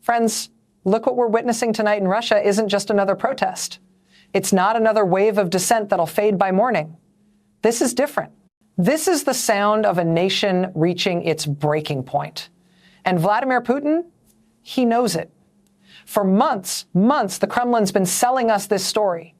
Friends, look what we're witnessing tonight in Russia isn't just another protest. It's not another wave of dissent that'll fade by morning. This is different. This is the sound of a nation reaching its breaking point. And Vladimir Putin, he knows it. For months, the Kremlin's been selling us this story.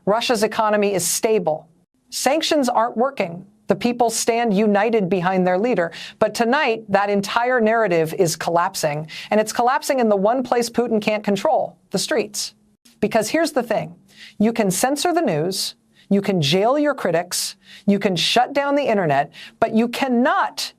Russia's economy is stable. Sanctions aren't working. The people stand united behind their leader. But tonight, that entire narrative is collapsing. And it's collapsing in the one place Putin can't control, the streets. Because here's the thing. You can censor the news. You can jail your critics. You can shut down the internet. But you cannot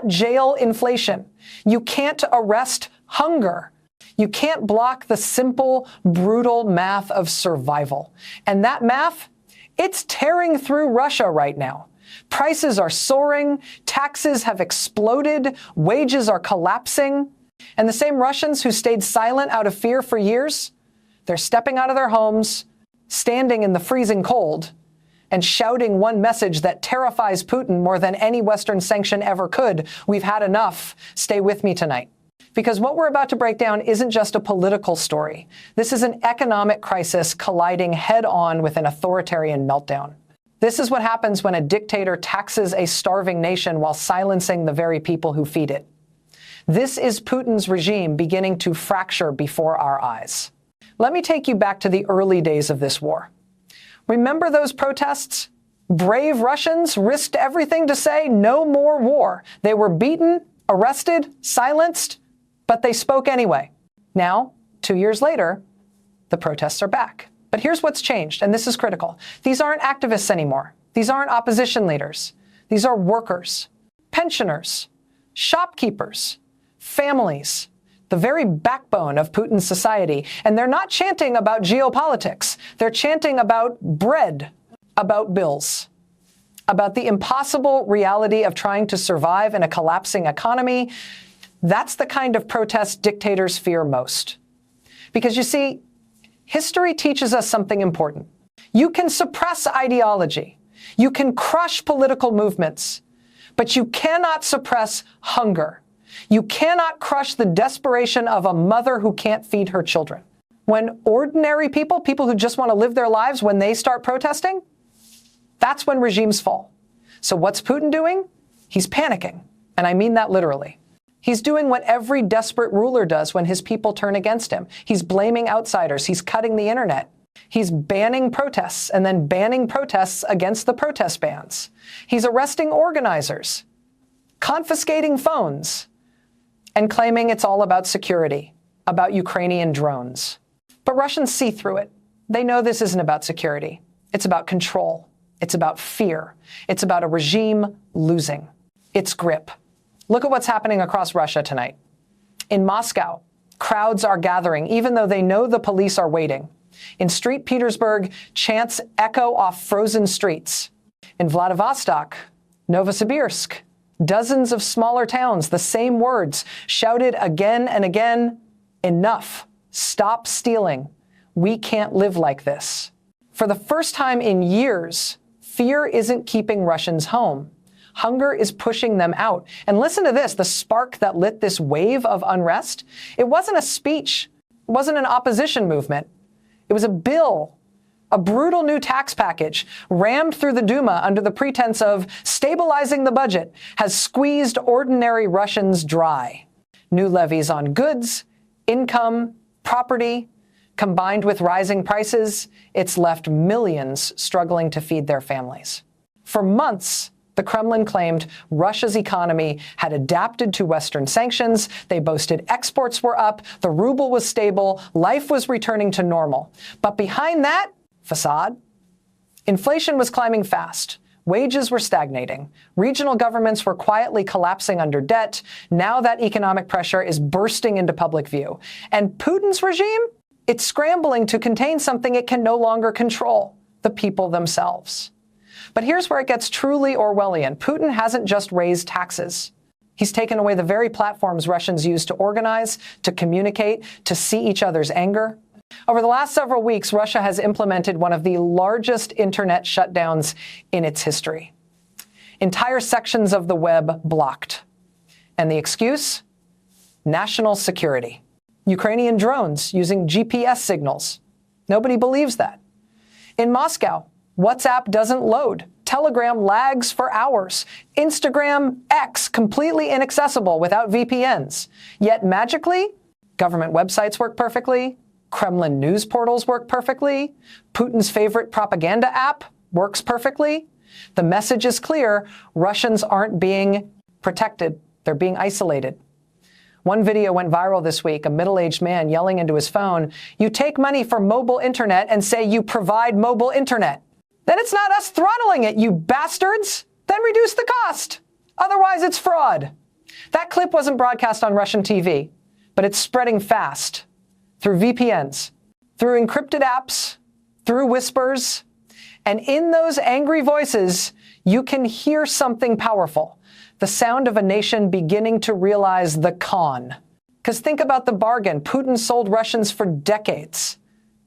jail inflation. You can't arrest hunger. You can't block the simple, brutal math of survival. And that math, it's tearing through Russia right now. Prices are soaring, taxes have exploded, wages are collapsing. And the same Russians who stayed silent out of fear for years, they're stepping out of their homes, standing in the freezing cold, and shouting one message that terrifies Putin more than any Western sanction ever could. We've had enough. Stay with me tonight. Because what we're about to break down isn't just a political story. This is an economic crisis colliding head-on with an authoritarian meltdown. This is what happens when a dictator taxes a starving nation while silencing the very people who feed it. This is Putin's regime beginning to fracture before our eyes. Let me take you back to the early days of this war. Remember those protests? Brave Russians risked everything to say no more war. They were beaten, arrested, silenced, but they spoke anyway. Now, 2 years later, the protests are back. But here's what's changed, and this is critical. These aren't activists anymore. These aren't opposition leaders. These are workers, pensioners, shopkeepers, families, the very backbone of Putin's society. And they're not chanting about geopolitics. They're chanting about bread, about bills, about the impossible reality of trying to survive in a collapsing economy. That's the kind of protest dictators fear most. Because you see, history teaches us something important. You can suppress ideology. You can crush political movements, but you cannot suppress hunger. You cannot crush the desperation of a mother who can't feed her children. When ordinary people who just want to live their lives, when they start protesting, that's when regimes fall. So what's Putin doing? He's panicking. And I mean that literally. He's doing what every desperate ruler does when his people turn against him. He's blaming outsiders. He's cutting the internet. He's banning protests and then banning protests against the protest bans. He's arresting organizers, confiscating phones, and claiming it's all about security, about Ukrainian drones. But Russians see through it. They know this isn't about security. It's about control. It's about fear. It's about a regime losing its grip. Look at what's happening across Russia tonight. In Moscow, crowds are gathering, even though they know the police are waiting. In St. Petersburg, chants echo off frozen streets. In Vladivostok, Novosibirsk, dozens of smaller towns, the same words, shouted again and again, enough, stop stealing. We can't live like this. For the first time in years, fear isn't keeping Russians home. Hunger is pushing them out. And listen to this, the spark that lit this wave of unrest. It wasn't a speech. It wasn't an opposition movement. It was a bill, a brutal new tax package rammed through the Duma under the pretense of stabilizing the budget has squeezed ordinary Russians dry. New levies on goods, income, property, combined with rising prices, it's left millions struggling to feed their families. For months, the Kremlin claimed Russia's economy had adapted to Western sanctions. They boasted exports were up, the ruble was stable, life was returning to normal. But behind that facade, inflation was climbing fast. Wages were stagnating. Regional governments were quietly collapsing under debt. Now that economic pressure is bursting into public view. And Putin's regime, it's scrambling to contain something it can no longer control, the people themselves. But here's where it gets truly Orwellian. Putin hasn't just raised taxes. He's taken away the very platforms Russians use to organize, to communicate, to see each other's anger. Over the last several weeks, Russia has implemented one of the largest internet shutdowns in its history. Entire sections of the web blocked. And the excuse? National security. Ukrainian drones using GPS signals. Nobody believes that. In Moscow, WhatsApp doesn't load. Telegram lags for hours. Instagram X completely inaccessible without VPNs. Yet magically, government websites work perfectly. Kremlin news portals work perfectly. Putin's favorite propaganda app works perfectly. The message is clear. Russians aren't being protected. They're being isolated. One video went viral this week, a middle-aged man yelling into his phone, "You take money for mobile internet and say you provide mobile internet. Then it's not us throttling it, you bastards. Then reduce the cost. Otherwise, it's fraud." That clip wasn't broadcast on Russian TV, but it's spreading fast through VPNs, through encrypted apps, through whispers. And in those angry voices, you can hear something powerful. The sound of a nation beginning to realize the con. Because think about the bargain Putin sold Russians for decades.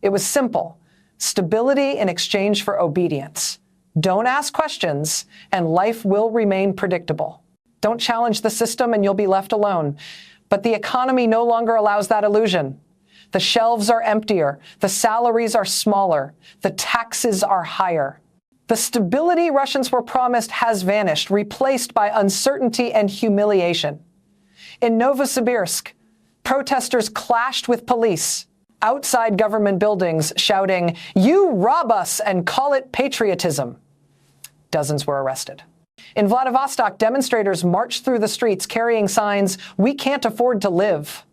It was simple. Stability in exchange for obedience. Don't ask questions, and life will remain predictable. Don't challenge the system, and you'll be left alone. But the economy no longer allows that illusion. The shelves are emptier. The salaries are smaller. The taxes are higher. The stability Russians were promised has vanished, replaced by uncertainty and humiliation. In Novosibirsk, protesters clashed with police outside government buildings, shouting, "You rob us," and call it patriotism. Dozens were arrested. In Vladivostok, demonstrators marched through the streets carrying signs, "We can't afford to live."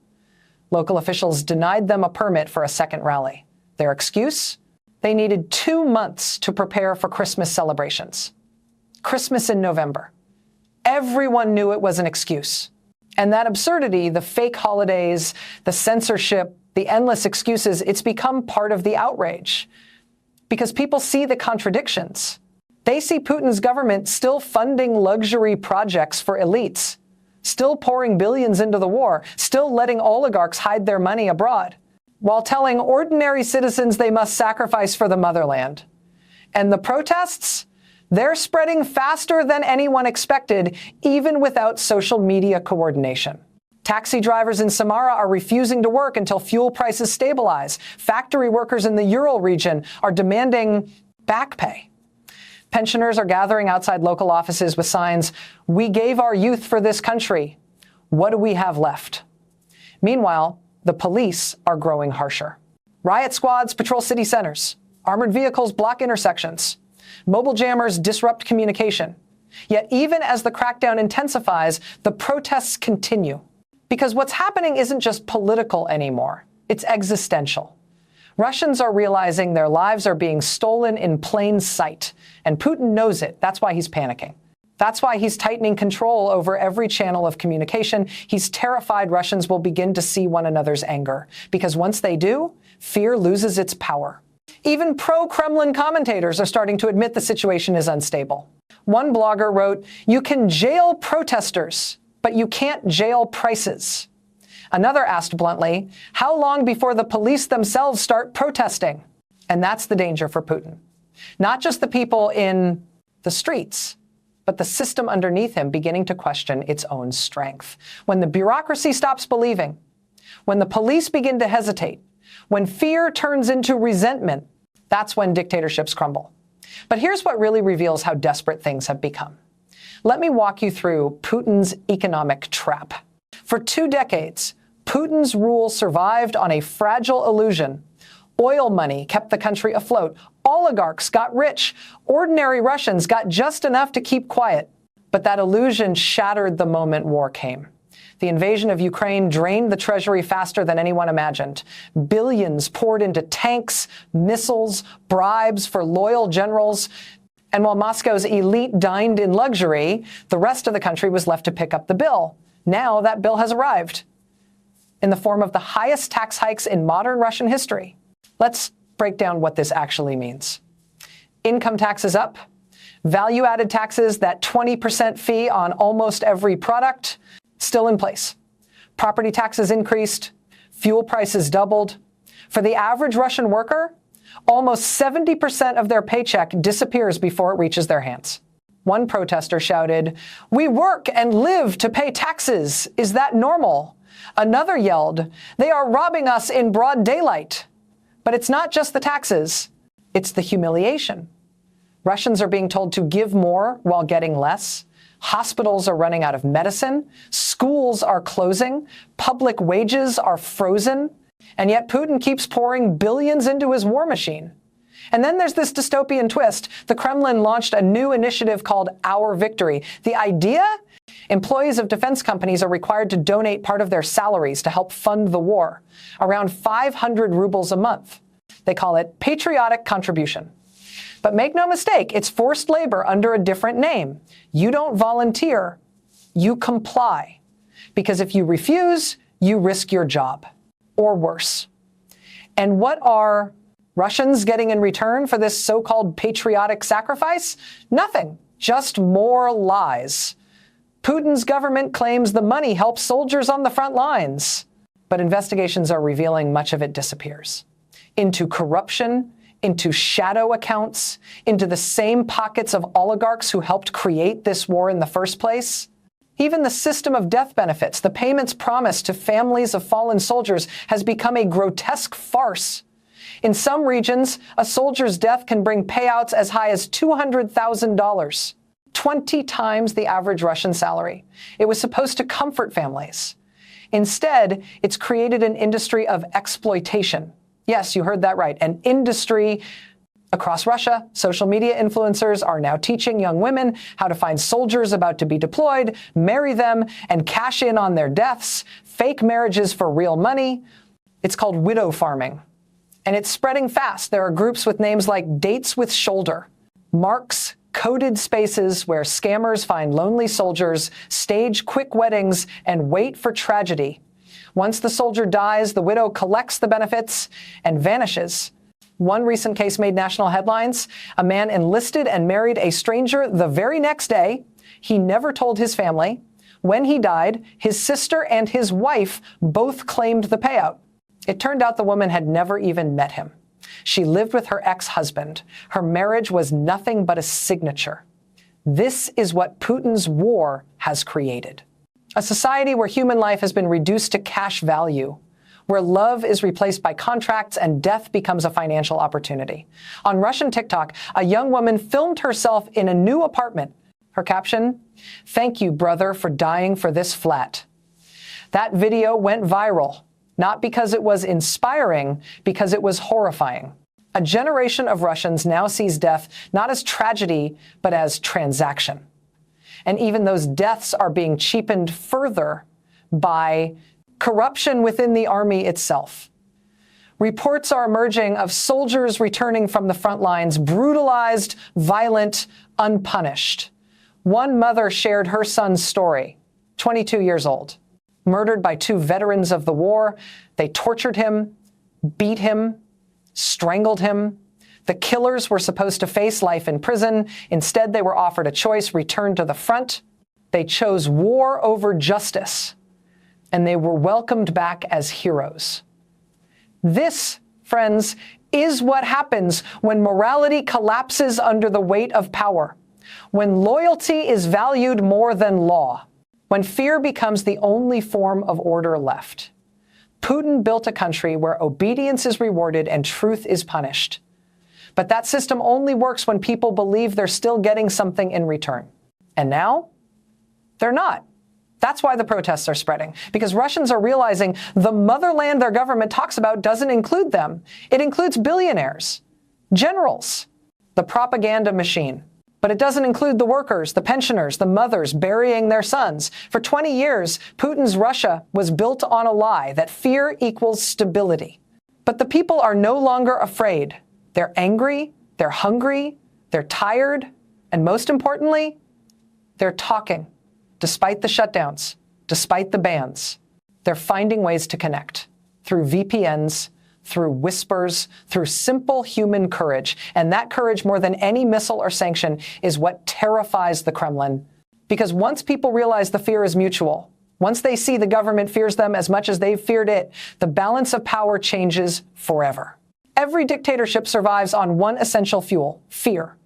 Local officials denied them a permit for a second rally. Their excuse? They needed 2 months to prepare for Christmas celebrations. Christmas in November. Everyone knew it was an excuse. And that absurdity, the fake holidays, the censorship, the endless excuses, it's become part of the outrage. Because people see the contradictions. They see Putin's government still funding luxury projects for elites, still pouring billions into the war, still letting oligarchs hide their money abroad, while telling ordinary citizens they must sacrifice for the motherland. And the protests? They're spreading faster than anyone expected, even without social media coordination. Taxi drivers in Samara are refusing to work until fuel prices stabilize. Factory workers in the Ural region are demanding back pay. Pensioners are gathering outside local offices with signs, "We gave our youth for this country. What do we have left?" Meanwhile, the police are growing harsher. Riot squads patrol city centers. Armored vehicles block intersections. Mobile jammers disrupt communication. Yet even as the crackdown intensifies, the protests continue. Because what's happening isn't just political anymore. It's existential. Russians are realizing their lives are being stolen in plain sight. And Putin knows it. That's why he's panicking. That's why he's tightening control over every channel of communication. He's terrified Russians will begin to see one another's anger. Because once they do, fear loses its power. Even pro-Kremlin commentators are starting to admit the situation is unstable. One blogger wrote, "You can jail protesters, but you can't jail prices." Another asked bluntly, "How long before the police themselves start protesting?" And that's the danger for Putin. Not just the people in the streets, but the system underneath him beginning to question its own strength. When the bureaucracy stops believing, when the police begin to hesitate, when fear turns into resentment, that's when dictatorships crumble. But here's what really reveals how desperate things have become. Let me walk you through Putin's economic trap. For 2 decades, Putin's rule survived on a fragile illusion. Oil money kept the country afloat. Oligarchs got rich. Ordinary Russians got just enough to keep quiet. But that illusion shattered the moment war came. The invasion of Ukraine drained the treasury faster than anyone imagined. Billions poured into tanks, missiles, bribes for loyal generals. And while Moscow's elite dined in luxury, the rest of the country was left to pick up the bill. Now that bill has arrived in the form of the highest tax hikes in modern Russian history. Let's break down what this actually means. Income taxes up, value-added taxes, that 20% fee on almost every product, still in place. Property taxes increased, fuel prices doubled. For the average Russian worker, almost 70% of their paycheck disappears before it reaches their hands. One protester shouted, "We work and live to pay taxes. Is that normal?" Another yelled, "They are robbing us in broad daylight." But it's not just the taxes, it's the humiliation. Russians are being told to give more while getting less. Hospitals are running out of medicine. Schools are closing. Public wages are frozen. And yet Putin keeps pouring billions into his war machine. And then there's this dystopian twist. The Kremlin launched a new initiative called Our Victory. The idea? Employees of defense companies are required to donate part of their salaries to help fund the war, around 500 rubles a month. They call it patriotic contribution. But make no mistake, it's forced labor under a different name. You don't volunteer, you comply. Because if you refuse, you risk your job, or worse. And what are Russians getting in return for this so-called patriotic sacrifice? Nothing, just more lies. Putin's government claims the money helps soldiers on the front lines. But investigations are revealing much of it disappears into corruption, into shadow accounts, into the same pockets of oligarchs who helped create this war in the first place. Even the system of death benefits, the payments promised to families of fallen soldiers, has become a grotesque farce. In some regions, a soldier's death can bring payouts as high as $200,000, 20 times the average Russian salary. It was supposed to comfort families. Instead, it's created an industry of exploitation. Yes, you heard that right. An industry across Russia. Social media influencers are now teaching young women how to find soldiers about to be deployed, marry them, and cash in on their deaths, fake marriages for real money. It's called widow farming. And it's spreading fast. There are groups with names like Dates with Shoulder, Marks, coded spaces where scammers find lonely soldiers, stage quick weddings, and wait for tragedy. Once the soldier dies, the widow collects the benefits and vanishes. One recent case made national headlines. A man enlisted and married a stranger the very next day. He never told his family. When he died, his sister and his wife both claimed the payout. It turned out the woman had never even met him. She lived with her ex-husband. Her marriage was nothing but a signature. This is what Putin's war has created. A society where human life has been reduced to cash value, where love is replaced by contracts and death becomes a financial opportunity. On Russian TikTok, a young woman filmed herself in a new apartment. Her caption, "Thank you, brother, for dying for this flat." That video went viral, not because it was inspiring, because it was horrifying. A generation of Russians now sees death not as tragedy, but as transaction. And even those deaths are being cheapened further by corruption within the army itself. Reports are emerging of soldiers returning from the front lines, brutalized, violent, unpunished. One mother shared her son's story, 22 years old, murdered by two veterans of the war. They tortured him, beat him, strangled him. The killers were supposed to face life in prison. Instead, they were offered a choice: return to the front. They chose war over justice, and they were welcomed back as heroes. This, friends, is what happens when morality collapses under the weight of power, when loyalty is valued more than law, when fear becomes the only form of order left. Putin built a country where obedience is rewarded and truth is punished. But that system only works when people believe they're still getting something in return. And now, they're not. That's why the protests are spreading, because Russians are realizing the motherland their government talks about doesn't include them. It includes billionaires, generals, the propaganda machine. But it doesn't include the workers, the pensioners, the mothers burying their sons. For 20 years, Putin's Russia was built on a lie that fear equals stability. But the people are no longer afraid. They're angry, they're hungry, they're tired, and most importantly, they're talking. Despite the shutdowns, despite the bans, they're finding ways to connect through VPNs, through whispers, through simple human courage. And that courage, more than any missile or sanction, is what terrifies the Kremlin. Because once people realize the fear is mutual, once they see the government fears them as much as they've feared it, the balance of power changes forever. Every dictatorship survives on one essential fuel: fear.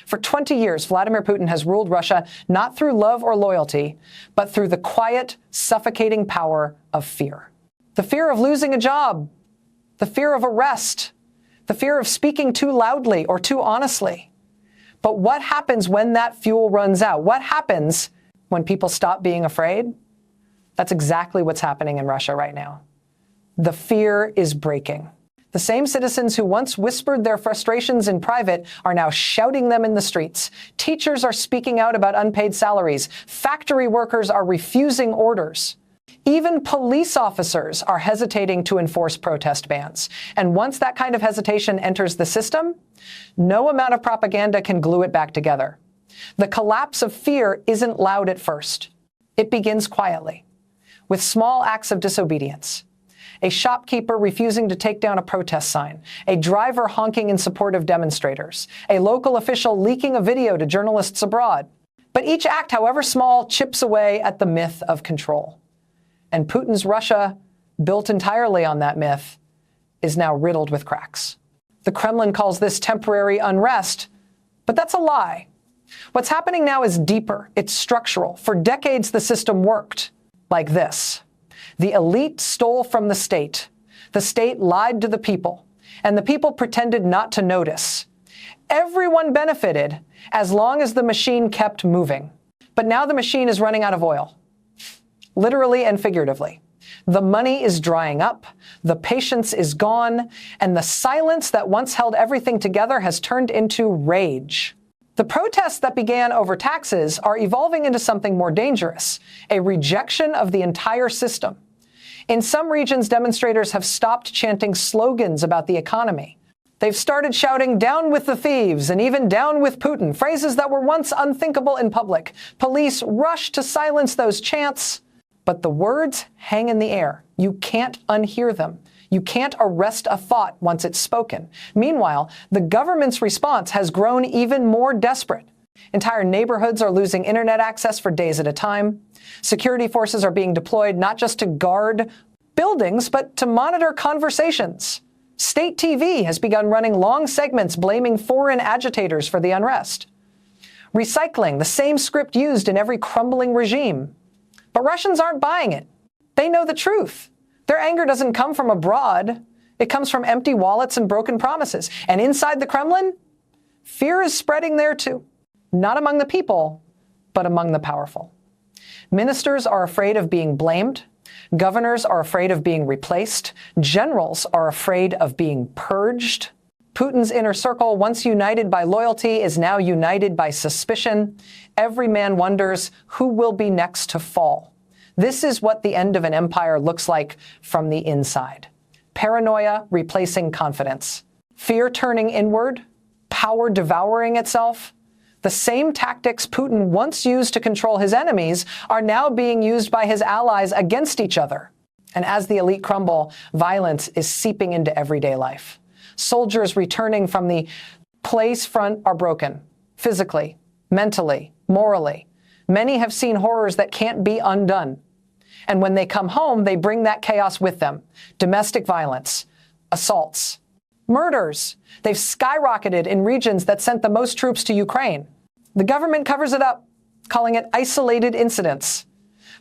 For 20 years, Vladimir Putin has ruled Russia not through love or loyalty, but through the quiet, suffocating power of fear. The fear of losing a job, the fear of arrest, the fear of speaking too loudly or too honestly. But what happens when that fuel runs out? What happens when people stop being afraid? That's exactly what's happening in Russia right now. The fear is breaking. The same citizens who once whispered their frustrations in private are now shouting them in the streets. Teachers are speaking out about unpaid salaries. Factory workers are refusing orders. Even police officers are hesitating to enforce protest bans. And once that kind of hesitation enters the system, no amount of propaganda can glue it back together. The collapse of fear isn't loud at first. It begins quietly, with small acts of disobedience. A shopkeeper refusing to take down a protest sign, a driver honking in support of demonstrators, a local official leaking a video to journalists abroad. But each act, however small, chips away at the myth of control. And Putin's Russia, built entirely on that myth, is now riddled with cracks. The Kremlin calls this temporary unrest, but that's a lie. What's happening now is deeper. It's structural. For decades, the system worked like this. The elite stole from the state lied to the people, and the people pretended not to notice. Everyone benefited as long as the machine kept moving. But now the machine is running out of oil, literally and figuratively. The money is drying up, the patience is gone, and the silence that once held everything together has turned into rage. The protests that began over taxes are evolving into something more dangerous, a rejection of the entire system. In some regions, demonstrators have stopped chanting slogans about the economy. They've started shouting, "Down with the thieves," and even "Down with Putin," phrases that were once unthinkable in public. Police rush to silence those chants, but the words hang in the air. You can't unhear them. You can't arrest a thought once it's spoken. Meanwhile, the government's response has grown even more desperate. Entire neighborhoods are losing internet access for days at a time. Security forces are being deployed not just to guard buildings, but to monitor conversations. State TV has begun running long segments blaming foreign agitators for the unrest, recycling the same script used in every crumbling regime. But Russians aren't buying it. They know the truth. Their anger doesn't come from abroad. It comes from empty wallets and broken promises. And inside the Kremlin, fear is spreading there too. Not among the people, but among the powerful. Ministers are afraid of being blamed. Governors are afraid of being replaced. Generals are afraid of being purged. Putin's inner circle, once united by loyalty, is now united by suspicion. Every man wonders who will be next to fall. This is what the end of an empire looks like from the inside. Paranoia replacing confidence. Fear turning inward. Power devouring itself. The same tactics Putin once used to control his enemies are now being used by his allies against each other. And as the elite crumble, violence is seeping into everyday life. Soldiers returning from the place front are broken, physically, mentally, morally. Many have seen horrors that can't be undone. And when they come home, they bring that chaos with them. Domestic violence, assaults, murders. They've skyrocketed in regions that sent the most troops to Ukraine. The government covers it up, calling it isolated incidents.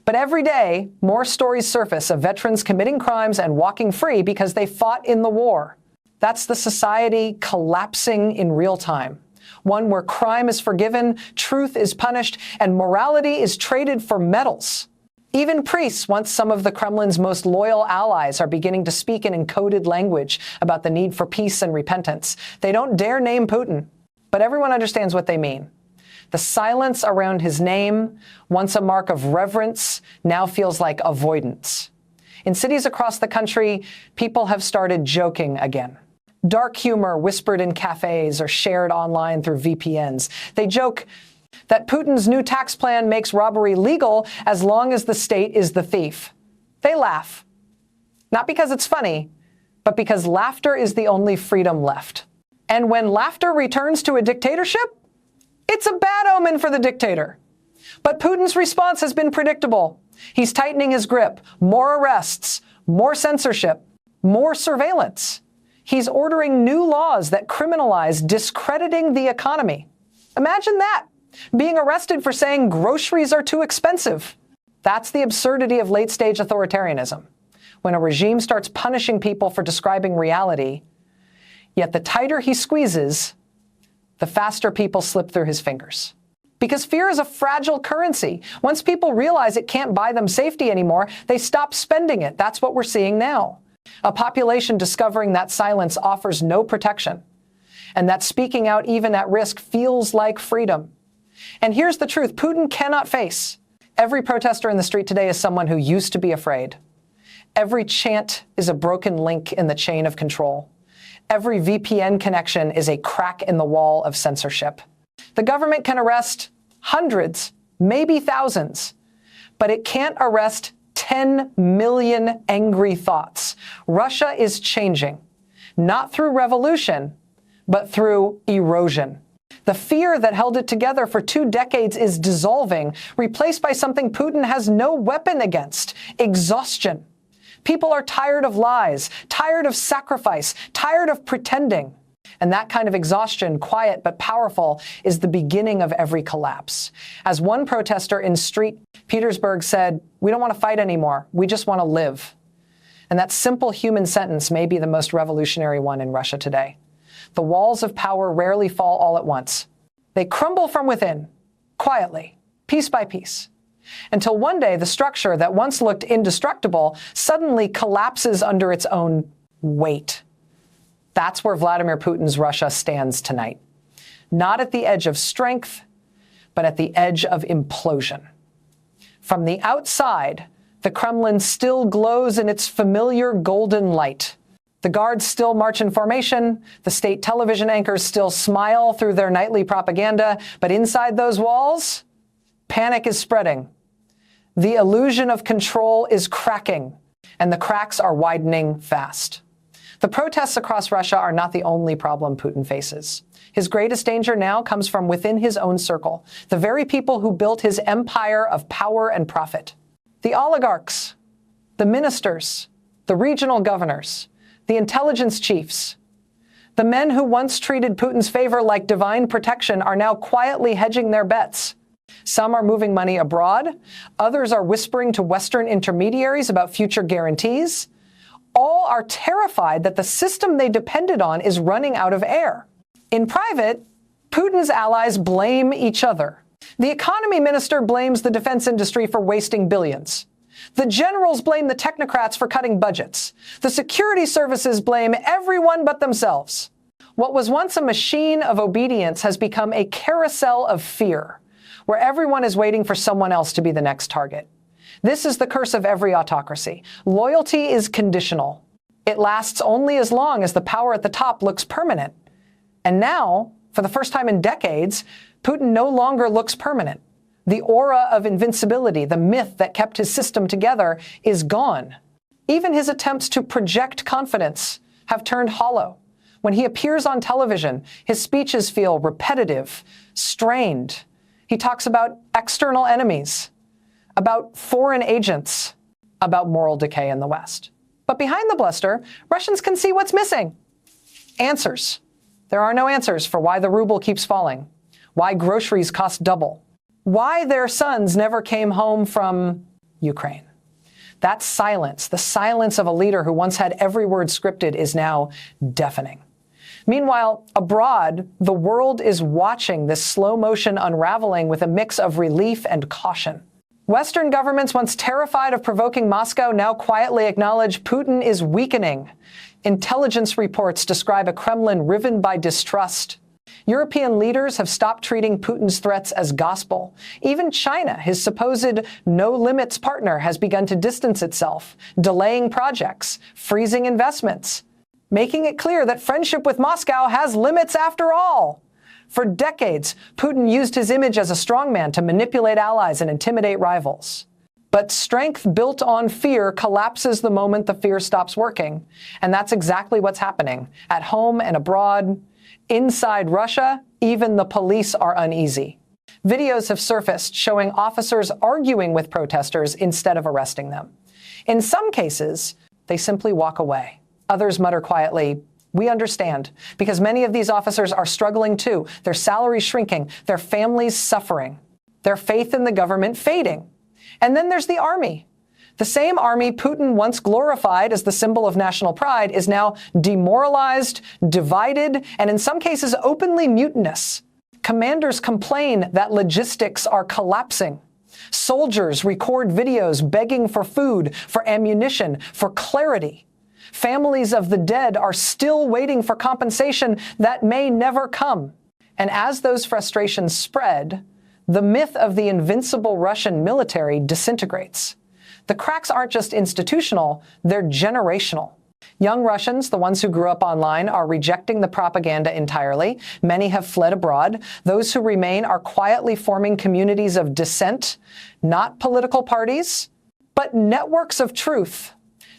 But every day, more stories surface of veterans committing crimes and walking free because they fought in the war. That's the society collapsing in real time. One where crime is forgiven, truth is punished, and morality is traded for medals. Even priests, once some of the Kremlin's most loyal allies, are beginning to speak in encoded language about the need for peace and repentance. They don't dare name Putin, but everyone understands what they mean. The silence around his name, once a mark of reverence, now feels like avoidance. In cities across the country, people have started joking again. Dark humor whispered in cafes or shared online through VPNs. They joke that Putin's new tax plan makes robbery legal as long as the state is the thief. They laugh. Not because it's funny, but because laughter is the only freedom left. And when laughter returns to a dictatorship, it's a bad omen for the dictator. But Putin's response has been predictable. He's tightening his grip. More arrests, more censorship, more surveillance. He's ordering new laws that criminalize discrediting the economy. Imagine that, being arrested for saying groceries are too expensive. That's the absurdity of late-stage authoritarianism. When a regime starts punishing people for describing reality, yet the tighter he squeezes, the faster people slip through his fingers. Because fear is a fragile currency. Once people realize it can't buy them safety anymore, they stop spending it. That's what we're seeing now. A population discovering that silence offers no protection, and that speaking out even at risk feels like freedom. And here's the truth Putin cannot face. Every protester in the street today is someone who used to be afraid. Every chant is a broken link in the chain of control. Every VPN connection is a crack in the wall of censorship. The government can arrest hundreds, maybe thousands, but it can't arrest 10 million angry thoughts. Russia is changing, not through revolution, but through erosion. The fear that held it together for 2 decades is dissolving, replaced by something Putin has no weapon against: exhaustion. People are tired of lies, tired of sacrifice, tired of pretending. And that kind of exhaustion, quiet but powerful, is the beginning of every collapse. As one protester in St. Petersburg said, "We don't want to fight anymore. We just want to live." And that simple human sentence may be the most revolutionary one in Russia today. The walls of power rarely fall all at once. They crumble from within, quietly, piece by piece, until one day the structure that once looked indestructible suddenly collapses under its own weight. That's where Vladimir Putin's Russia stands tonight. Not at the edge of strength, but at the edge of implosion. From the outside, the Kremlin still glows in its familiar golden light. The guards still march in formation, the state television anchors still smile through their nightly propaganda, but inside those walls, panic is spreading. The illusion of control is cracking, and the cracks are widening fast. The protests across Russia are not the only problem Putin faces. His greatest danger now comes from within his own circle, the very people who built his empire of power and profit. The oligarchs, the ministers, the regional governors, the intelligence chiefs. The men who once treated Putin's favor like divine protection are now quietly hedging their bets. Some are moving money abroad. Others are whispering to Western intermediaries about future guarantees. All are terrified that the system they depended on is running out of air. In private, Putin's allies blame each other. The economy minister blames the defense industry for wasting billions. The generals blame the technocrats for cutting budgets. The security services blame everyone but themselves. What was once a machine of obedience has become a carousel of fear, where everyone is waiting for someone else to be the next target. This is the curse of every autocracy. Loyalty is conditional. It lasts only as long as the power at the top looks permanent. And now, for the first time in decades, Putin no longer looks permanent. The aura of invincibility, the myth that kept his system together, is gone. Even his attempts to project confidence have turned hollow. When he appears on television, his speeches feel repetitive, strained. He talks about external enemies, about foreign agents, about moral decay in the West. But behind the bluster, Russians can see what's missing. Answers. There are no answers for why the ruble keeps falling, why groceries cost double, why their sons never came home from Ukraine. That silence, the silence of a leader who once had every word scripted, is now deafening. Meanwhile, abroad, the world is watching this slow motion unraveling with a mix of relief and caution. Western governments, once terrified of provoking Moscow, now quietly acknowledge Putin is weakening. Intelligence reports describe a Kremlin riven by distrust. European leaders have stopped treating Putin's threats as gospel. Even China, his supposed no-limits partner, has begun to distance itself, delaying projects, freezing investments, making it clear that friendship with Moscow has limits after all. For decades, Putin used his image as a strongman to manipulate allies and intimidate rivals. But strength built on fear collapses the moment the fear stops working. And that's exactly what's happening. At home and abroad, inside Russia, even the police are uneasy. Videos have surfaced showing officers arguing with protesters instead of arresting them. In some cases, they simply walk away. Others mutter quietly, We understand, because many of these officers are struggling too. Their salaries shrinking, their families suffering, their faith in the government fading. And then there's the army. The same army Putin once glorified as the symbol of national pride is now demoralized, divided, and in some cases openly mutinous. Commanders complain that logistics are collapsing. Soldiers record videos begging for food, for ammunition, for clarity. Families of the dead are still waiting for compensation that may never come. And as those frustrations spread, the myth of the invincible Russian military disintegrates. The cracks aren't just institutional, they're generational. Young Russians, the ones who grew up online, are rejecting the propaganda entirely. Many have fled abroad. Those who remain are quietly forming communities of dissent, not political parties, but networks of truth.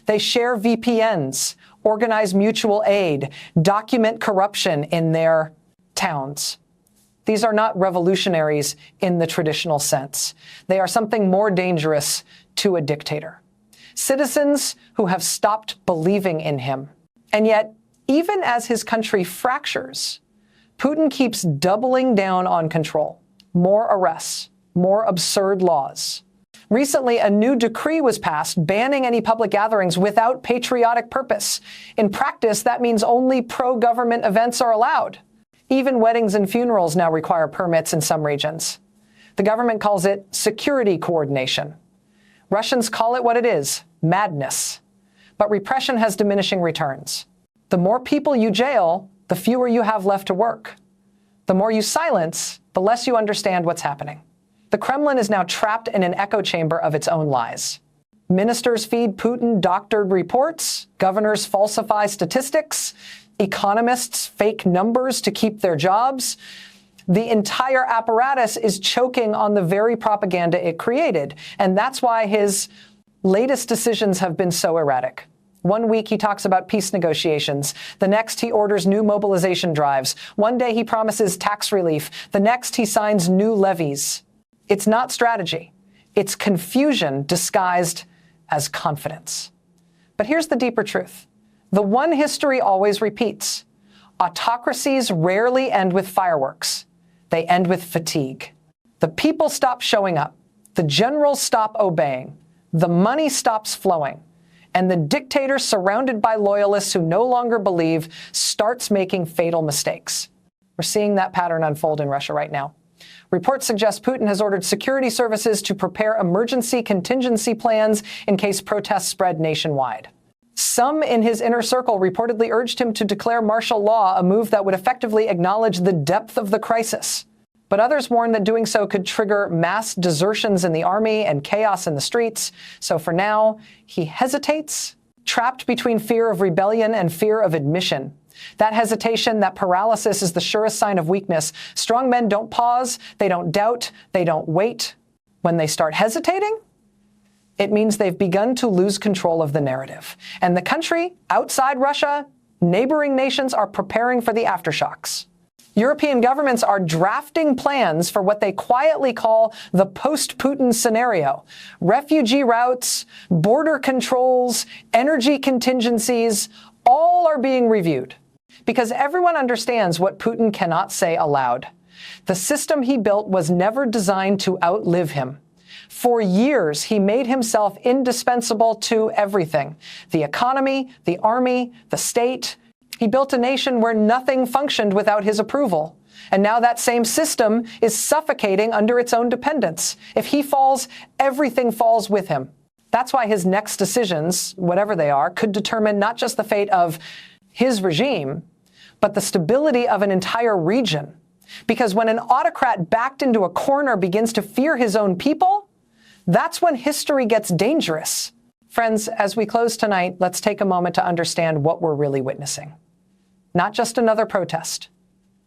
They share VPNs, organize mutual aid, document corruption in their towns. These are not revolutionaries in the traditional sense. They are something more dangerous to a dictator. Citizens who have stopped believing in him. And yet, even as his country fractures, Putin keeps doubling down on control. More arrests, more absurd laws. Recently, a new decree was passed banning any public gatherings without patriotic purpose. In practice, that means only pro-government events are allowed. Even weddings and funerals now require permits in some regions. The government calls it security coordination. Russians call it what it is, madness. But repression has diminishing returns. The more people you jail, the fewer you have left to work. The more you silence, the less you understand what's happening. The Kremlin is now trapped in an echo chamber of its own lies. Ministers feed Putin doctored reports, governors falsify statistics, economists fake numbers to keep their jobs. The entire apparatus is choking on the very propaganda it created. And that's why his latest decisions have been so erratic. One week he talks about peace negotiations. The next he orders new mobilization drives. One day he promises tax relief. The next he signs new levies. It's not strategy. It's confusion disguised as confidence. But here's the deeper truth. The one history always repeats. Autocracies rarely end with fireworks. They end with fatigue. The people stop showing up. The generals stop obeying. The money stops flowing. And the dictator, surrounded by loyalists who no longer believe, starts making fatal mistakes. We're seeing that pattern unfold in Russia right now. Reports suggest Putin has ordered security services to prepare emergency contingency plans in case protests spread nationwide. Some in his inner circle reportedly urged him to declare martial law, a move that would effectively acknowledge the depth of the crisis. But others warn that doing so could trigger mass desertions in the army and chaos in the streets. So for now, he hesitates, trapped between fear of rebellion and fear of admission. That hesitation, that paralysis is the surest sign of weakness. Strong men don't pause, they don't doubt, they don't wait. When they start hesitating, it means they've begun to lose control of the narrative. And the country, outside Russia, neighboring nations are preparing for the aftershocks. European governments are drafting plans for what they quietly call the post-Putin scenario. Refugee routes, border controls, energy contingencies, all are being reviewed. Because everyone understands what Putin cannot say aloud. The system he built was never designed to outlive him. For years, he made himself indispensable to everything. The economy, the army, the state. He built a nation where nothing functioned without his approval. And now that same system is suffocating under its own dependence. If he falls, everything falls with him. That's why his next decisions, whatever they are, could determine not just the fate of his regime, but the stability of an entire region. Because when an autocrat backed into a corner begins to fear his own people, that's when history gets dangerous. Friends, as we close tonight, let's take a moment to understand what we're really witnessing. Not just another protest,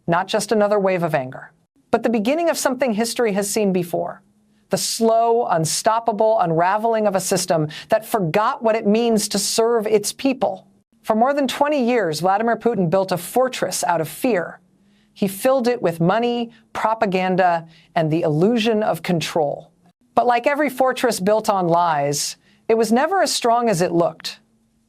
not just another wave of anger, but the beginning of something history has seen before. The slow, unstoppable unraveling of a system that forgot what it means to serve its people. For more than 20 years, Vladimir Putin built a fortress out of fear. He filled it with money, propaganda, and the illusion of control. But like every fortress built on lies, it was never as strong as it looked.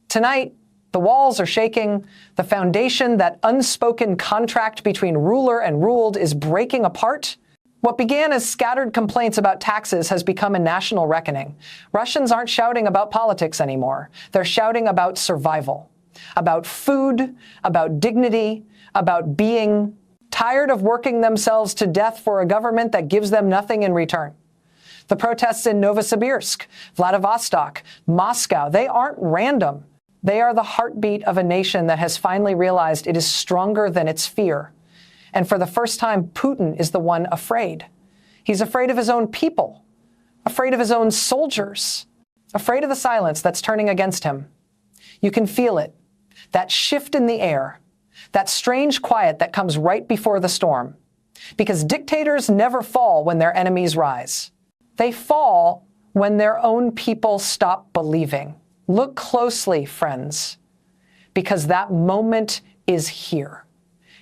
Tonight, The walls are shaking. The foundation, that unspoken contract between ruler and ruled, is breaking apart. What began as scattered complaints about taxes has become a national reckoning. Russians aren't shouting about politics anymore. They're shouting about survival, about food, about dignity, about being tired of working themselves to death for a government that gives them nothing in return. The protests in Novosibirsk, Vladivostok, Moscow, they aren't random. They are the heartbeat of a nation that has finally realized it is stronger than its fear. And for the first time, Putin is the one afraid. He's afraid of his own people, afraid of his own soldiers, afraid of the silence that's turning against him. You can feel it, that shift in the air, that strange quiet that comes right before the storm. Because dictators never fall when their enemies rise. They fall when their own people stop believing. Look closely, friends, because that moment is here.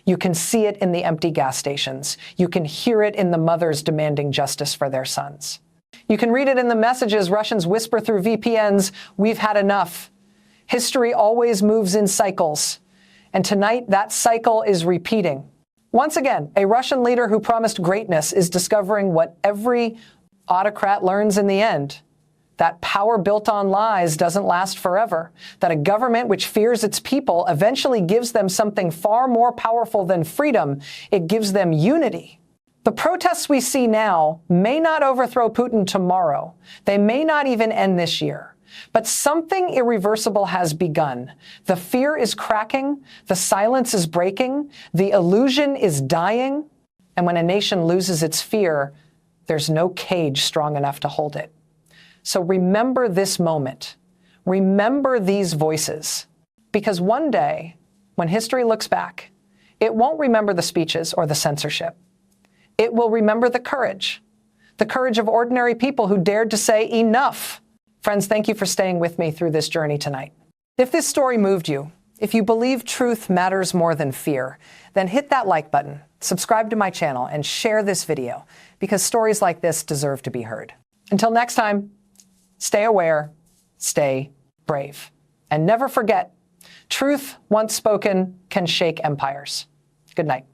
You can see it in the empty gas stations. You can hear it in the mothers demanding justice for their sons. You can read it in the messages Russians whisper through VPNs, "We've had enough." History always moves in cycles. And tonight, that cycle is repeating. Once again, a Russian leader who promised greatness is discovering what every autocrat learns in the end. That power built on lies doesn't last forever. That a government which fears its people eventually gives them something far more powerful than freedom. It gives them unity. The protests we see now may not overthrow Putin tomorrow. They may not even end this year. But something irreversible has begun. The fear is cracking. The silence is breaking. The illusion is dying. And when a nation loses its fear, there's no cage strong enough to hold it. So remember this moment. Remember these voices. Because one day, when history looks back, it won't remember the speeches or the censorship. It will remember the courage of ordinary people who dared to say enough. Friends, thank you for staying with me through this journey tonight. If this story moved you, if you believe truth matters more than fear, then hit that like button, subscribe to my channel, and share this video, because stories like this deserve to be heard. Until next time, stay aware, stay brave, and never forget, truth once spoken can shake empires. Good night.